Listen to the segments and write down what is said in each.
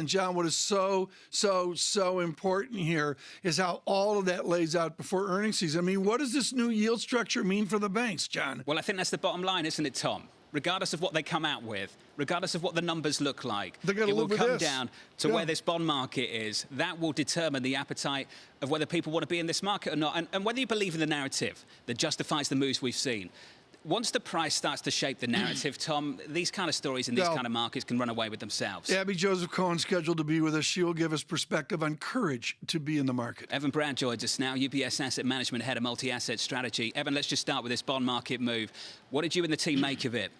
And John, what is so important here is how all of that lays out before earnings season. I mean, what does this new yield structure mean for the banks, John? Well, I think that's the bottom line, isn't it, Tom? Regardless of what they come out with, regardless of what the numbers look like, it will come down to where this bond market is. That will determine the appetite of whether people want to be in this market or not, and whether you believe in the narrative that justifies the moves we've seen. Once the price starts to shape the narrative, Tom, these kind of stories in these kind of markets can run away with themselves. Abby Joseph Cohen scheduled to be with us. She will give us perspective on courage to be in the market. Evan Brown joins us now, UBS Asset Management Head of Multi-Asset Strategy. Evan, let's just start with this bond market move. What did you and the team make of it?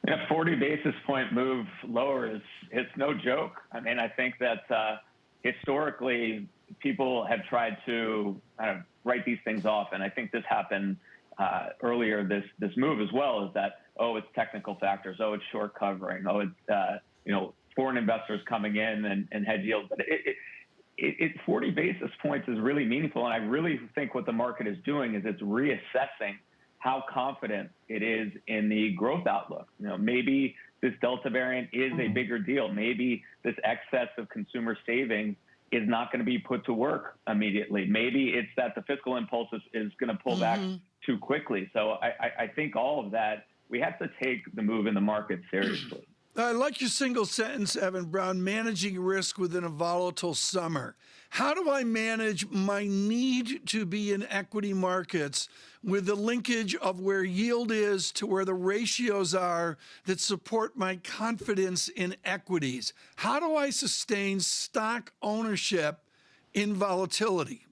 Yeah, 40 basis point move lower it's no joke. I mean, I think that historically people have tried to kind of write these things off, and I think this happened earlier. This move as well is that, oh, it's technical factors, oh, it's short covering, oh, it's foreign investors coming in and hedge yields. But 40 basis points is really meaningful, and I really think what the market is doing is it's reassessing how confident it is in the growth outlook. Maybe this Delta variant is a bigger deal. Maybe this excess of consumer savings is not going to be put to work immediately. Maybe it's that the fiscal impulse is going to pull back too quickly. So I think all of that, we have to take the move in the market seriously. I like your single sentence, Evan Brown, managing risk within a volatile summer. How do I manage my need to be in equity markets with the linkage of where yield is to where the ratios are that support my confidence in equities? How do I sustain stock ownership in volatility?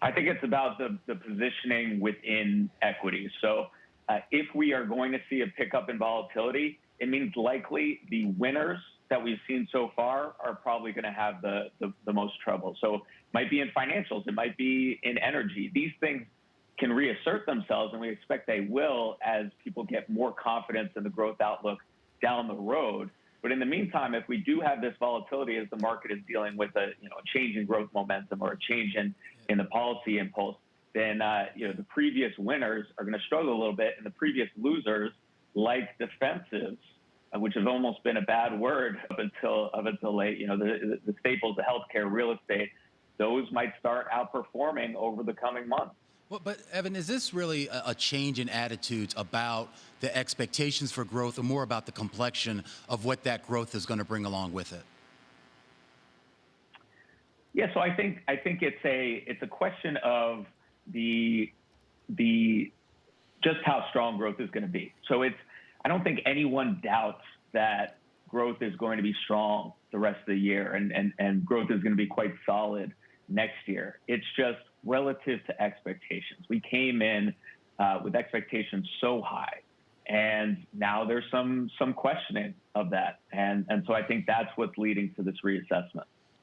I think it's about the positioning within equities. So if we are going to see a pickup in volatility, it means likely the winners that we've seen so far are probably going to have the most trouble. So it might be in financials, it might be in energy. These things can reassert themselves, and we expect they will as people get more confidence in the growth outlook down the road. But in the meantime, if we do have this volatility as the market is dealing with a change in growth momentum or a change in the policy impulse, then the previous winners are going to struggle a little bit, and the previous losers, like defensives, which has almost been a bad word up until late, the staples of healthcare, real estate, those might start outperforming over the coming months. Well, but Evan, is this really a change in attitudes about the expectations for growth, or more about the complexion of what that growth is going to bring along with it? Yeah, so I think it's a question of the just how strong growth is going to be. So I don't think anyone doubts that growth is going to be strong the rest of the year, and growth is going to be quite solid next year. It's just relative to expectations. We came in with expectations so high, and now there's some questioning of that, and so I think that's what's leading to this reassessment.